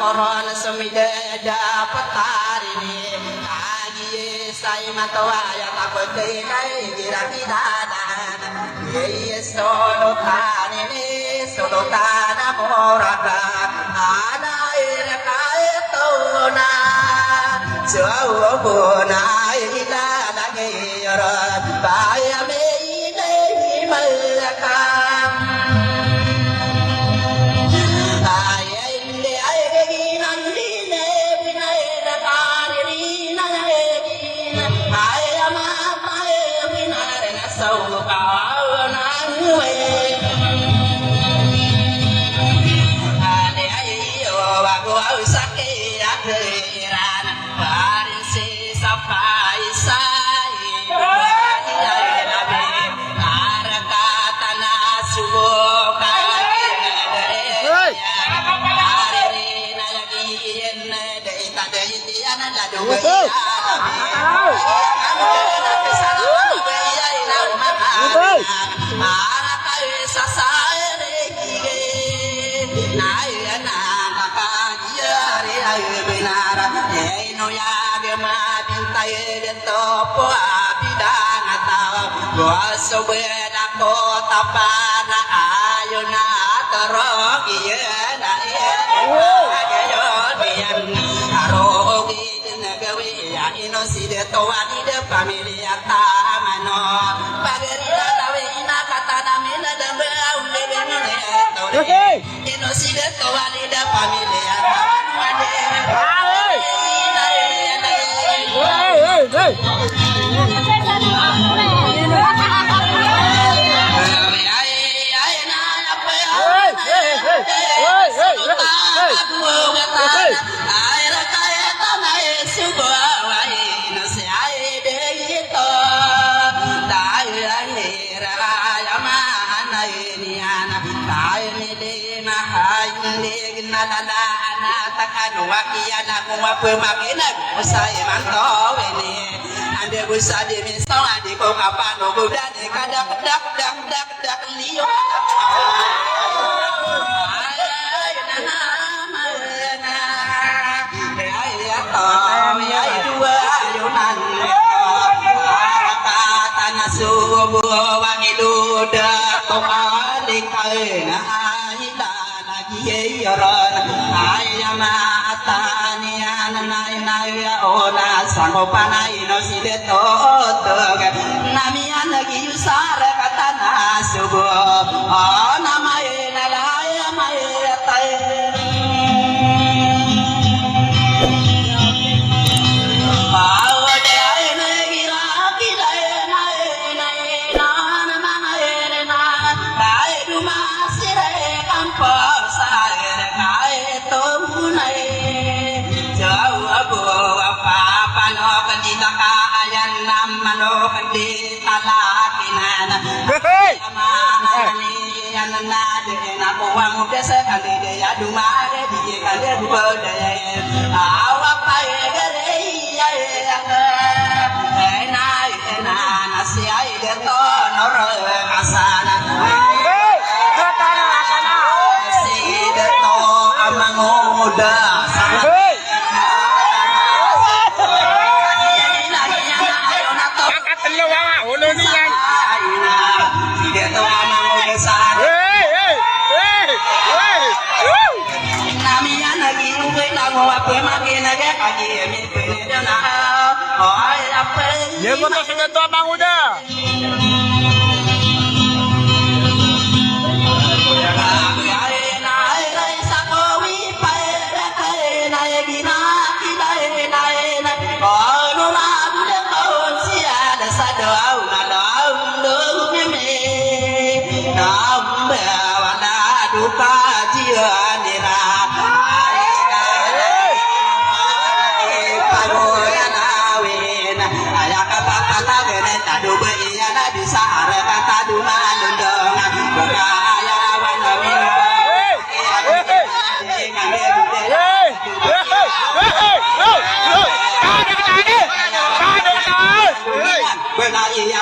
koron sumide dapat tarini agi sai matawaya takut dai gira kidadan ye solo tanini solo tana moraka ana ira kaetona jauh bona ila lagi rat baya me nei malakam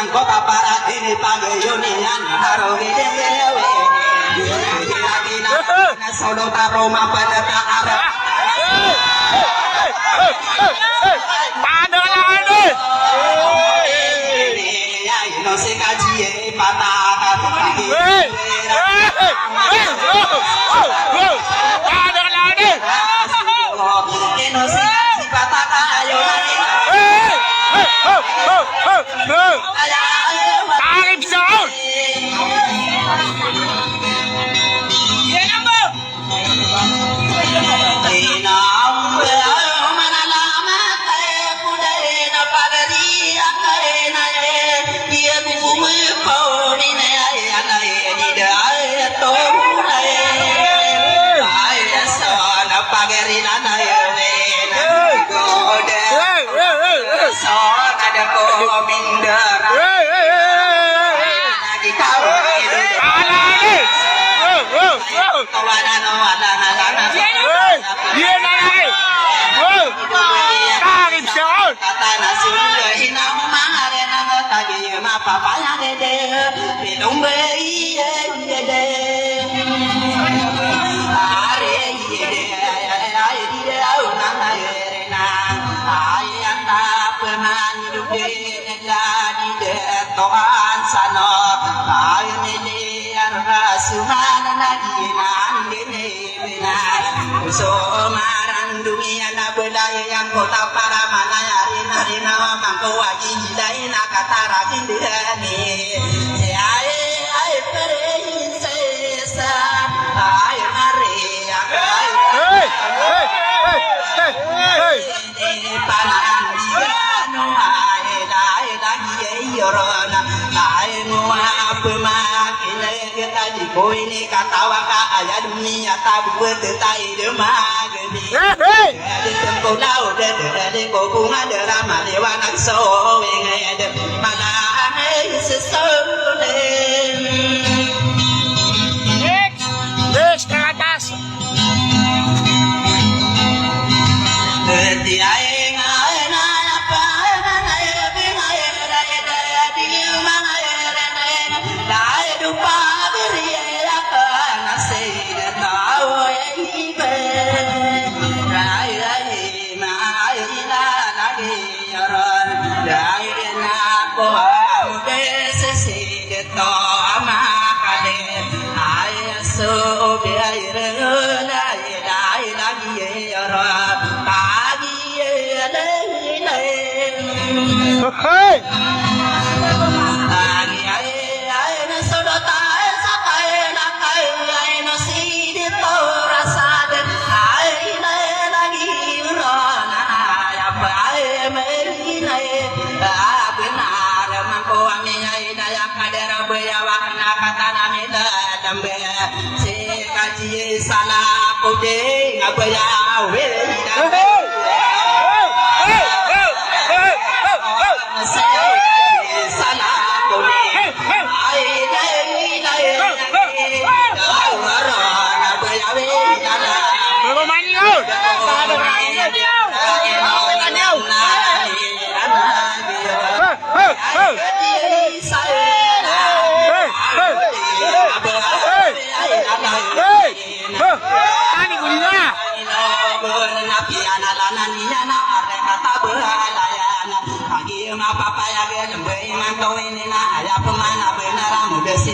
yang kota barat ini panggil Yunian taruh di dewe solo taruh pada Arab Pada lah ni. No se kaji patah kaki. Pada lah ni. No se kaji patah kayo. Tarik jauh. Papaya dede, pinumbe dede, are dede, ay dede, au nana yerena, ay anta peman dede, ladi dede toan sano, ay mele arasuhan ladi nan dede benar, so marandumi anak bedaya yang kota para mana yarina rina mangko wajib hidai nak kata rajin dihani, ay perisa, ay Maria, panan dia no ay lagi yorona, ay mua pemakile kita di koini kata waka ayat dunia tabu tetai demagani. Di tempat laut di bunga drama dewan so wenged malah sesole. Next ke atas. Hey! Salah kode ngabaya we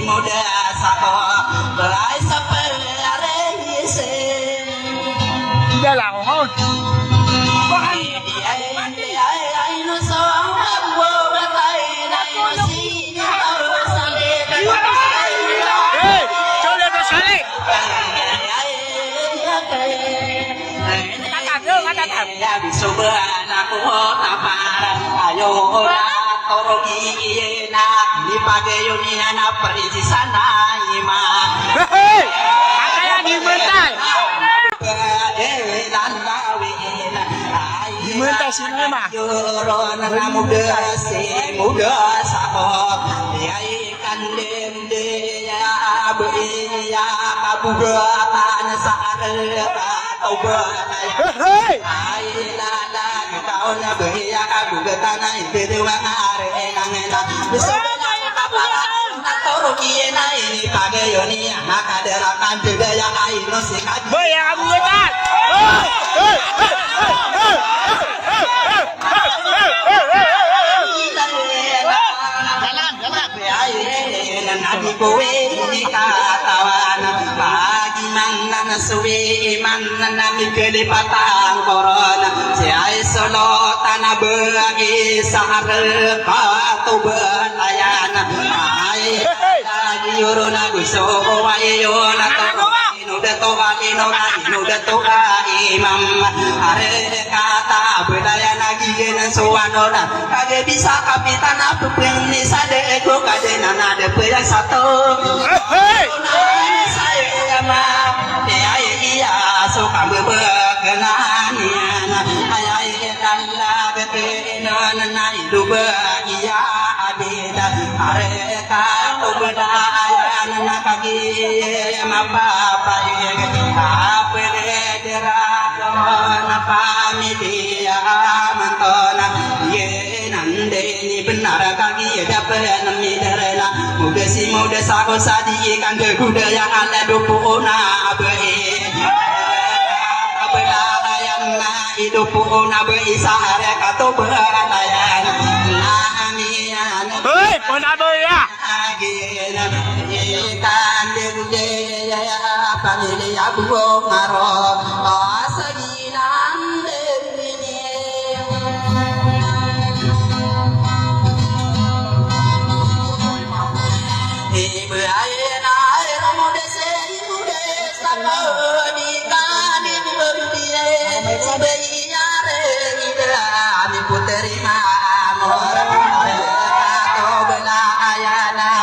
muda sako berai Tidak lah, mohon. Dimentai sini mah. Muda si muda sabok ikan dia beria kabuga tan sare toba ai lala kau na beria kabuga tanah itu wangare nangena besok kabuga toro kiena ini pagayoni hakaderakan budaya aino sikat. Boy, yang kamu ngetan. Nadi kowe dikatawan pagi mangan suwi mangan mikeli patang korona siai solo tanah bagi sahare patu belayan ai lagi yuruna guso wayo nato Inu dato imam are kata budaya lagi genan suwanona kage bisa kapitan apa pengen sade ego kade nana de yang satu saya ma de ai iya suka bebenanian ai dalla de nana hidup bahagia adida are kata budaya nana kage mapa pamilia mantona ye nande ni benar kaki dapat namidarela muda si muda sago sadi kan budaya ala dupuna abe abelayan na idupuna be isahare kato belayan na amian Hei, pona boya. kan de ya pamilia buo ngaro asaginan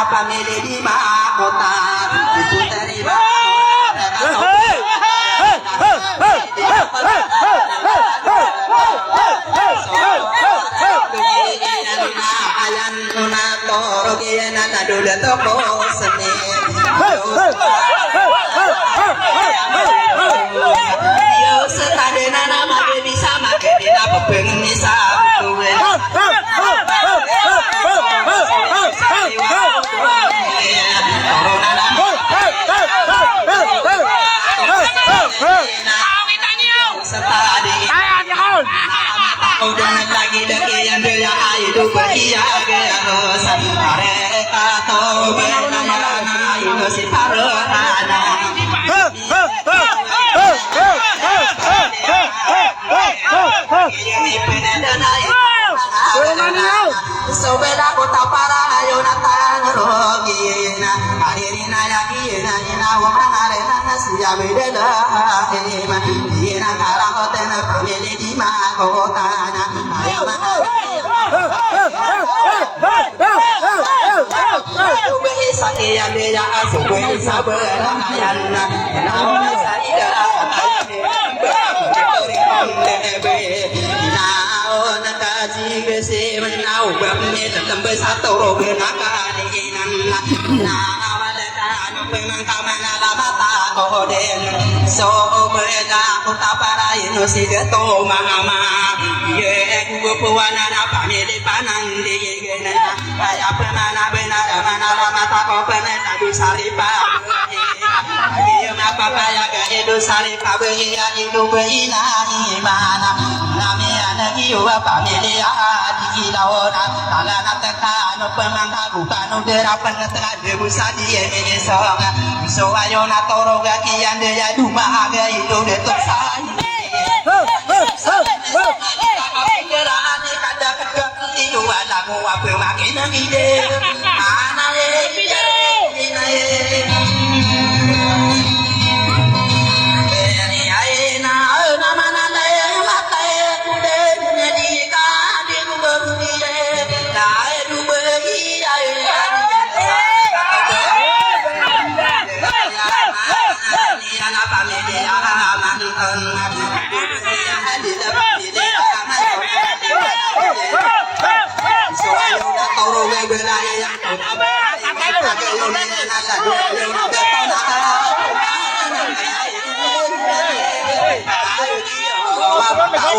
pamili di mahkota diputeri ayan nuna toro gena nadula toko seni yo setadena nama bisa make dina pepeng nisa tuwe udah lagi deki yang dia itu bahagia gerosa mereka tahu benar itu si parana ini penedana sobela kota para Yonatan rogina akhirnya lagi ina wahana siya bedela ema ina karang hotel pemilih di mahkotana ayam Suwe saya beda suwe sabayan naon saya naon kaji besi menau bamne tembe satu robe nakadinan nawalatan pemangkamana labata koden so beda kota para ino sigeto mama ye gupuana na pamili panandi gena aya pemana benar mana mata ko pemena du saripa ye apa kaya ke edu saripa be ya idu be ina imana nami anagi wa pamili adi laona talana tekano pemangka bukano derapan ngetra debu sadi ye songa so ayo na toro ga kian de ya du ma ga idu de to sai Aku apa makin ide, anak ide, beri aina, nama nama mata kude, jadi kadi kuberi, nae kuberi aina. Anak pamili aman,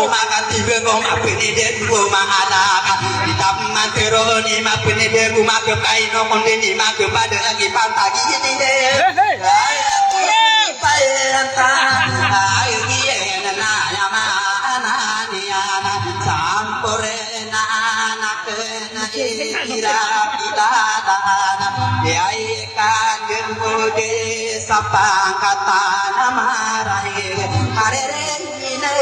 makan tiga ngom apa ni dia dua makan kita makan teroni apa ni de rumah ke kaino konde ni mak ke pada lagi pantagi ini de payanta ayu ye na ya ma na ni ana sampore na na ke na ira ila dana ya ikan gemode sapang kata namarai hare re ine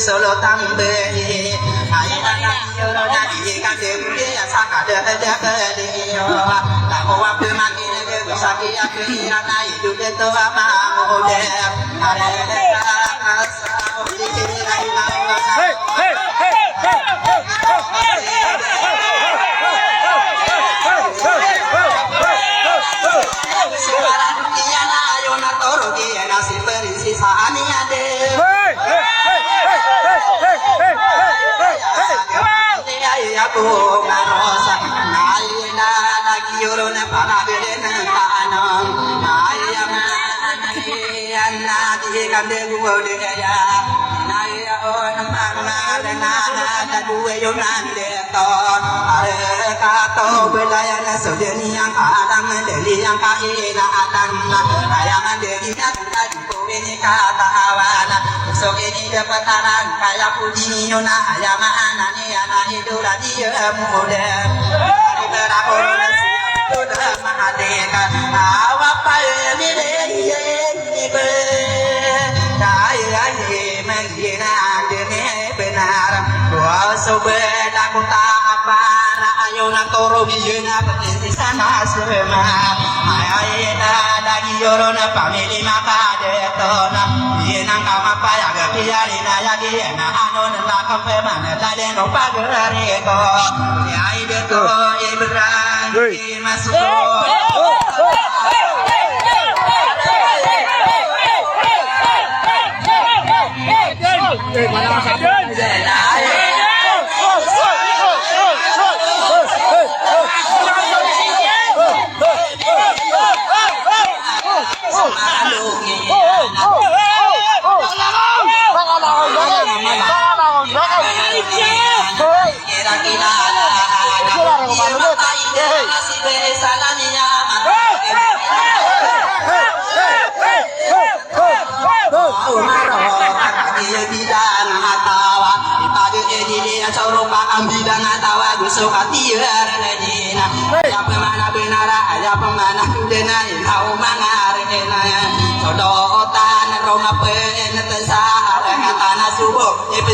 solo tambe ayana yoro na ka de bude asaka de de yo la ko wa pe makine ke saki ya ke na idu de to ama mo de are ka asa o di ai na hey hey hey sekarang dunia na yo na toro ke na si perisi sani ade aku ngarosa naina lagi yorona para beden tanam naya anna di kande gua de ya naya on mangna na dua yonan de to are ka to belayana sodeni yang kadang deli yang kaina adan ayam deli yang tadi ini kata awana so ini dapat taran kayak pudi yona ayam anani anani dura dia muda berapor sudah mahadeka awapa ini ini be daya ini mengira dene benar kuasa beda kota apa ayo nak toro bijena berhenti sana semua ayana lagi yorona pamili makade tona yenang kama paya gapiari na yagi na anon la kafe mana la de no pagare ko ya ide to ibran masuko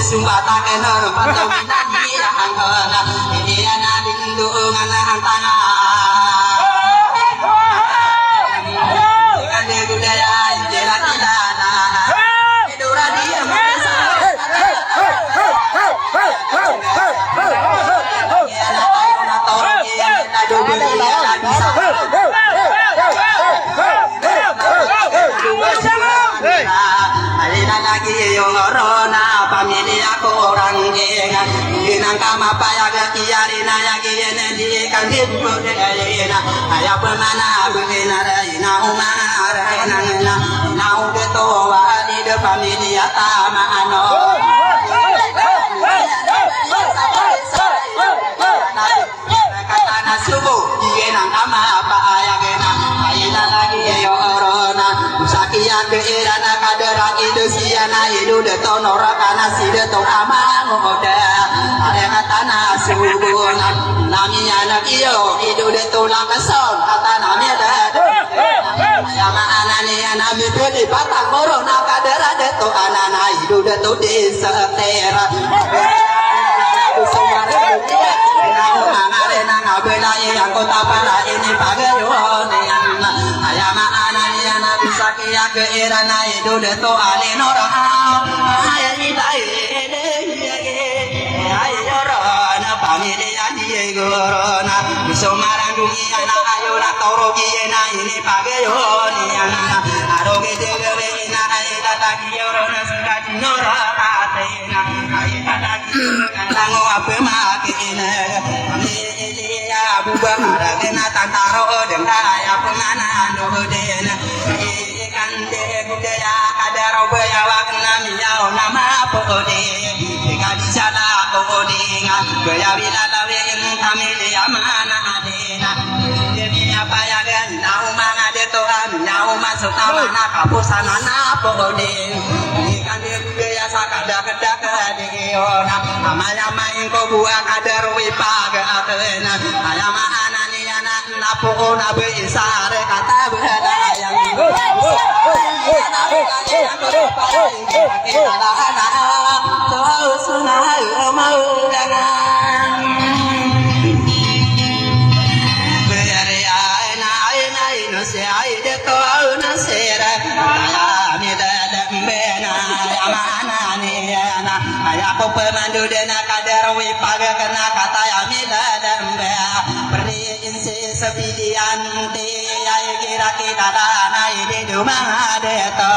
sumbata kenor pantomina dia angkana ini ana dindu ngana antana kande budaya jera tidana edura dia masa Yorona pamilya ko rangenga inang kama paya kiari na yagi ene di kandim bude ayena aya pemana bena ina umara ina na ude to wa di de familia tamano katana subuh yenang ama apa ayagena ayana lagi yorona musakia keirana kadera idusiana idu de tonora kana side to ama ngoda are katana subuh namanya nakio idu de tulang keson katana meda sama anani anami beli batang corona kadera de to anana idu de to desetera bela yang kota para ini pagayon ayama ananiana bisa kia ke irana itu deto alenora ayani dai ayorona familia die gorona bisa marandungi anak ayora torogi ena ini pagayon aroge dewe ina ayata lagi yorona suka dinora atena ayata lagi kanango apa makina Buba haragena tantaro dengaya penganan dena ikan de budaya kadaro bayawa namanya nama pode kadisala pode bayawi lalawe kami dia mana adena jadi apa ya kan nau mana de to nau masuk mana kapusana na pode ikan de budaya sakada kada de ona amaya main ko buah kadaro wipaga atena ayama anani anak napo nabe isare kata beda yang Aku pemandu dena kadar wipaga kena kata ya mila dembe beri insi sepidian ti ay kira kita dana ini dumang deto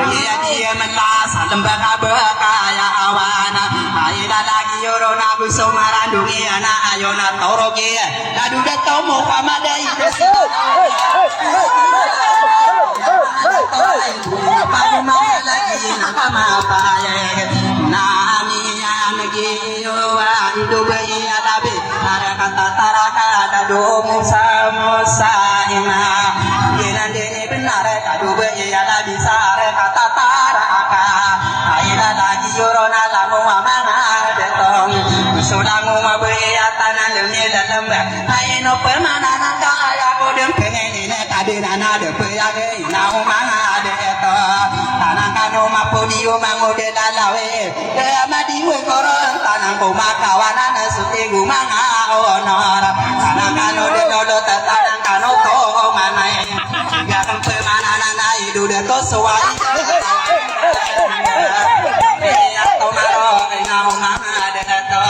dia dia mentas lembaga bekaya awana aida lagi yorona buso marandungi anak ayona torogi ladu deto mo pamadai Pagma lagi nakama payag nami anagi wa idu bai adabe arakata taraka dadu musa musa ina yenande benar dadu bai adabe sare kata taraka aida lagi yorona lamu amana detong sudangu mabai atana lemne lemba ayeno pemanana ka ayaku dem pengenine kadinana de payage nau mana deto tanang kanu mapudio mangode dalawe de amadiwe koron tanang ko makawana na suti gumanga honor tanang kanu de dolo tanang kanu ko manai ya kan pemanana na idu de to suwai ya to maro nau mana deto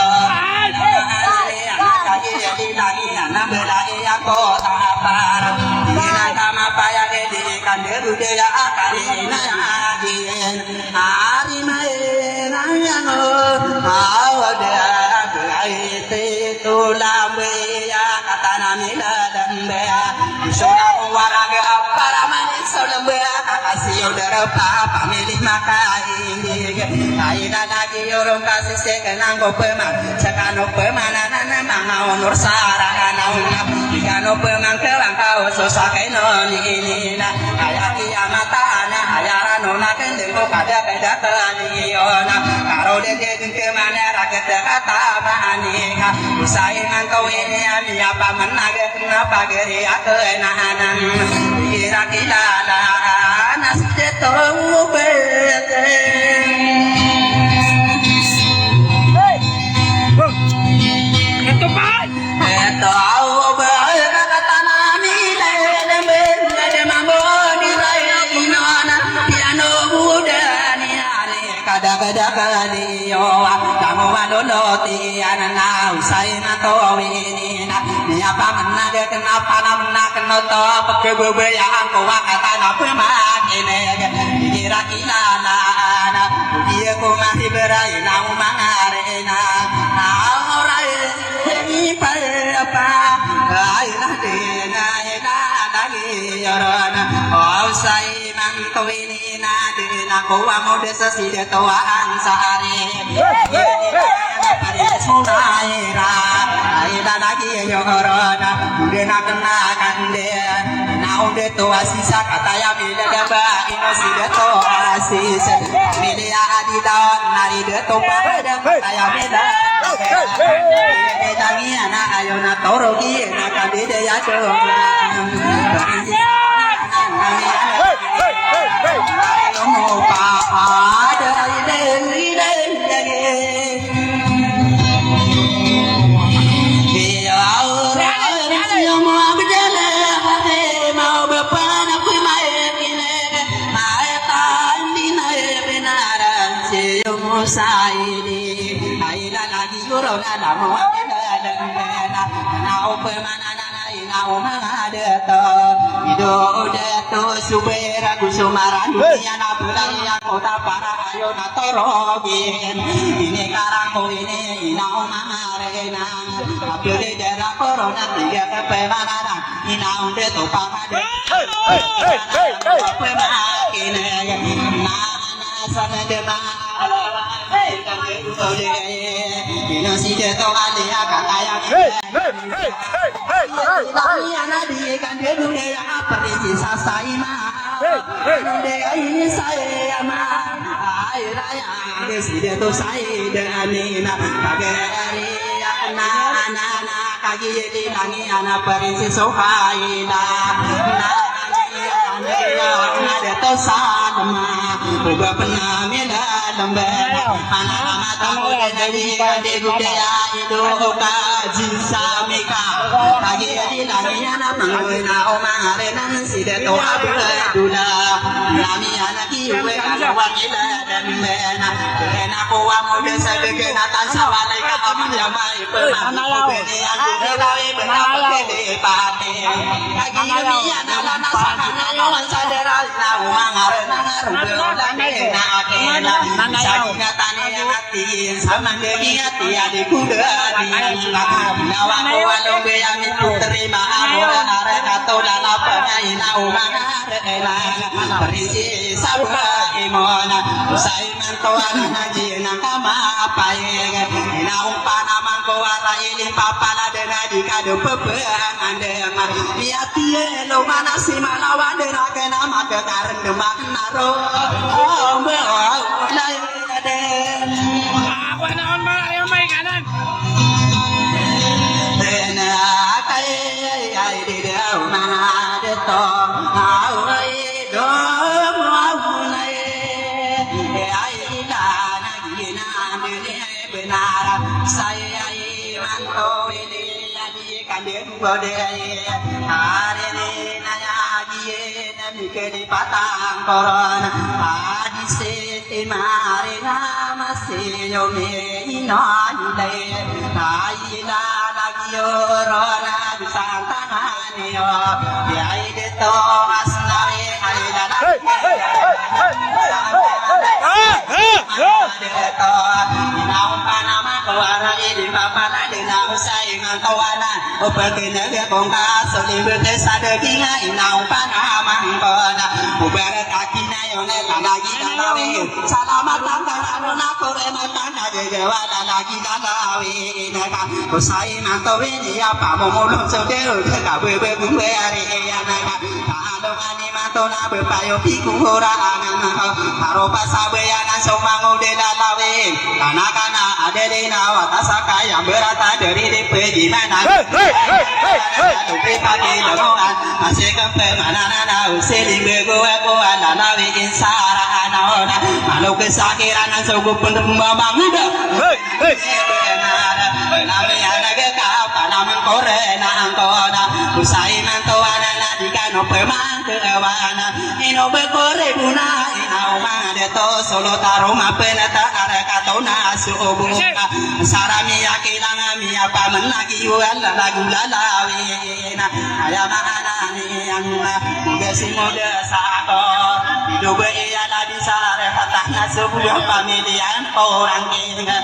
jadi lagi anak belai aku tak par ina kama paya di kande budaya akarina adien hari mai nang awada belai te tulambe ya kata namila dambe sona waraga para manis solembe kasih udara papa milih makai aina lagi orang kasih sekenang ko peman sekano pemanana mangau nur sarana ikano peman kewang kau sosakai noni ini na ayat kiamata ana ayara nona kendeng ko kada kada kaniona karo de ke mana raket kata manika usai ngangkau ini ami apa menaga kenapa geri akenanan kira kita nas jetong bete Kada-kada yo kamu maloloti anana usai nato ini niapa menaga kenapa namna kenoto pekebebe yang ko kata napa makine kira kilala dia ko masih berai nau mangarena ora ini apa ai na dena lagi yorona oh sai manto ini nadena ko amode saside toan sare pare sunaira aida lagi yorona dena kena kande naude to asisa kataya bila daba ino side to asis bila adida nari de to pada kataya bila dangi anak ayo na torogi na kadide ya choma mo pa ada ile ile dia aura yo mo abdala he mau bapana ku mai ine mai tan dina benara se yo mo saidi aila lagi yoro na mo na upamana na umade to ido de to subera kusumaran yana bulaya kota para ayo na torogi ini karangku ini ina umare na apire dera corona tiga pemana ina unde to pamade pemana kine na sana de ma ino si de to ali akata ya ana di kan de dunia apa di sasai ma de ai sai ama ai raya de si de to sai de anina kagari ana ana ana kagi di langi ana perinci sohai na na de to sama uga pernah meda lembe anak mata muda dari de budaya itu kaji samika lagi di langitnya namanya omang arenan si de to abdula nami anak iwe kalau wangila dan mena kena kuwa muda sebeke natan sawale ka aman ya mai pernah beni aku dilawe benar de pate lagi ni anak lana sana yo sadera na omang arenan rubela na akena sakina tane ati sama dewi ati ade kuda di nawa walau beami terima amora arena tola lapanya ina umana rela perisi sabra imona usai mantoana haji nakama apaye ina umpana mangko ara ili papala dena di kado pepeang ande ma miatie lo mana si malawan dena kena maka karen demak naro oh be lai ade Ako naon mga ayaw may kanan. dena kai ai di deu mana de to au ai do mau nai ai la na gi na de ne benar sai ai man to ini adi kan de go de are ne na ya gi na mi ke di patang koron adi se te mare na mase yo me ina ni le ai la la gi yo ro na bi sang ta na ni yo di ai de to asnawe ai la la de to ina un panama ko ara di papala de na usai ngan tawana o pekene de konga so li be sa de kinga ina un panama ko na u bere kakina yo ne la la gi da la we salamat tangara na ko re ma tanga de de wa la la gi da la we na ka usai man to we ni ya pa mo mo lo so de ro de ka we ku we ari ya na ka ta lo ani ma to na be pa yo pi ku ho ra na na ka ro pa sa be ya na so ma ngo de la la we kana kana ade de na wa ta sa ka ya berata dari de pe di mana tu pe pa ke lo no an ase ka pe mana na na u se li be go ko la la we in sa ra na na ma lo ke sa ke ra na so go pun ma ma mi da na me ya na ke ka pa na man ko re na an ko na usai man to ana na di ka no pe ma ke wa na ino be ko re bu na ina ma de to solo taro ma pe na ta ara ka to na su bu ka sara mi ya ke la mi ya pa man na ki wa la la gu la la we na aya ma na ni an ma ge si mo de sa ko do be ya la di sa re ta na su bu pa mi di an orang ke ge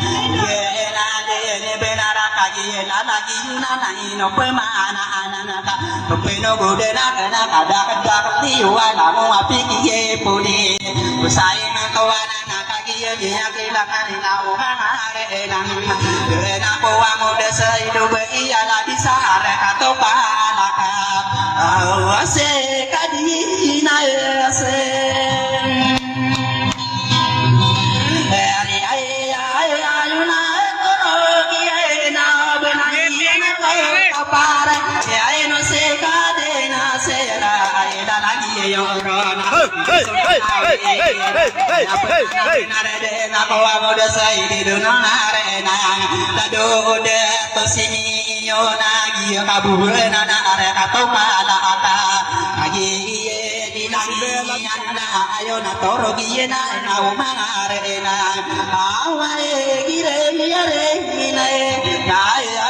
na de ne be na ra kagi la lagi yuna na ino pemana ananaka peno godena kana kada kada tiwa la mo apiki ye pudi usai na kawana na kagi ye ya kila kanina o hare na na ko wa mo de sai do be ya la disare ka to palaka ase kadi na ase ayo na toro giena na umare na awai gire gire na ya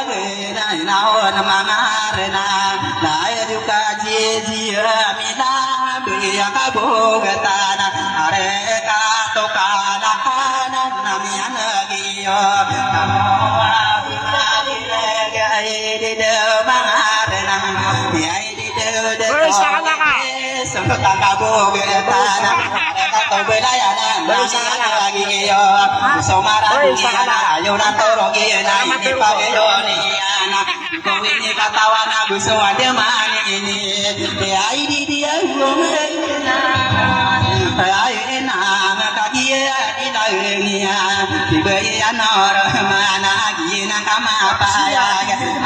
na na na mangare na ya duka ji amina biya ka bogata na are ka to kala kana na mi anagiyo namo abinadi le de mangare na ya de sangka kabo getana to belaya na lagi yo somara diana yo na toro giena ini pageyo ni ana ko ini katawana buso ade mani ini ai di dia ngomena ai na kagiya di daenia dibeya nor mana giena kama paya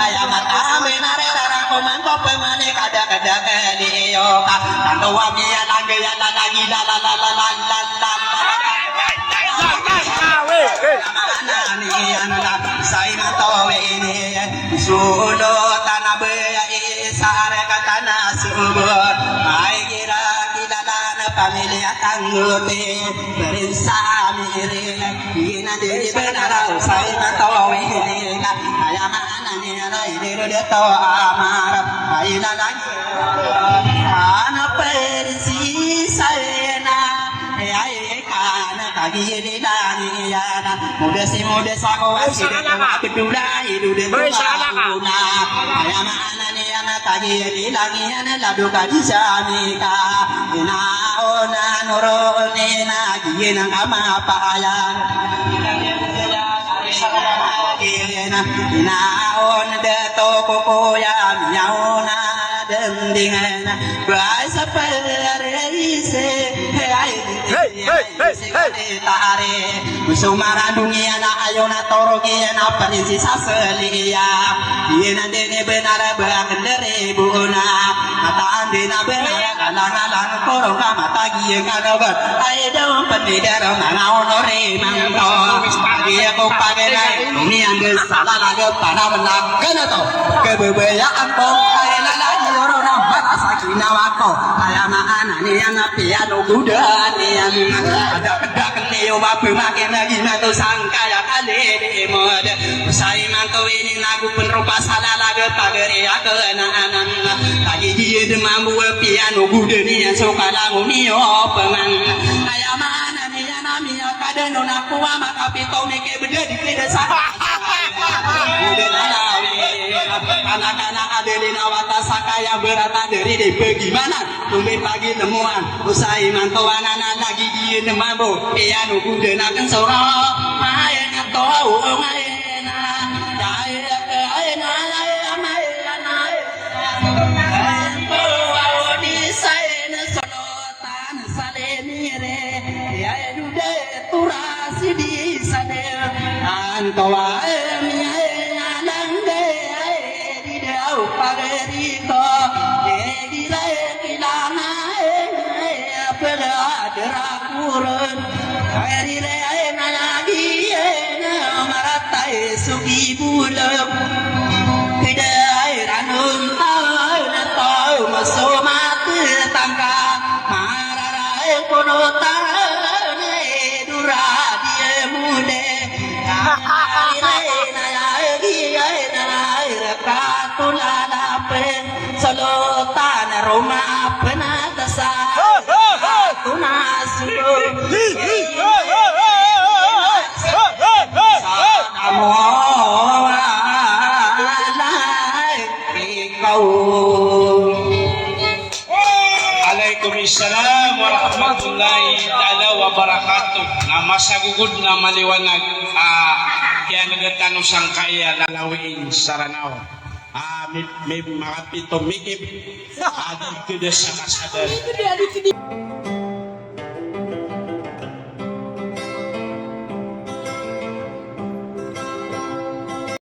ayamata menare ko man ko pemane kada kada kaliyo ka tanto wa ya lagi la la la la la la la sai na to ini sulo tanabe sare katana subur ai gira kidalana familia tangote berinsa mire ina de benara sai na to ini ayamana ni rai de to amar ai na lagi ana persi sai na ai kana kagi ni dani yana muda sako wasi de kedula hidu de kuna ayamana ni ana kagi ni lagi ana ladu kadi samika ina ona noro ni na gina kama payan ina on de to ko ya miauna dendingan bahasa perese tare sumara dunia na ayona torogi na perisi saselia yena dene benara bakendere buna kata andena benara kalangan korong kama tagi kanogot ayo pendidara mana onore manto dia ko pagena ini angge salah laga tanah menang kana to kebebayaan bong ayana lagi orang sakina wako ayama anani ana piano gudani ada kedak neo bape makin lagi nato sangkaya kali di mod sai manto ini lagu penrupa salah laga pagere akenan lagi dia demambu piano gudani yang suka lagu mio peman ayama anani ana mio kadeno naku ama kapito meke beda di desa anak-anak adelina watasaka yang berata dari deh bagaimana tumbe pagi temuan usai mantauan anak lagi di nemambo piano kudena kan soro main atau main antawa pagerito edila kilana pela kurun edile na lagi na maratai sugi bulam kedai ranum tau na tau masomat tangka mararai konota ne dura dia mude na lagi na katulala pen solotan rumah penatasa tunasulo sanamo Waalaikumsalam warahmatullahi ta'ala wabarakatuh. Na masagugod na maliwanag kaya nagatano sang kaya lalawin saranaw. May mga pito mikip. Adi kuda sa kasadal.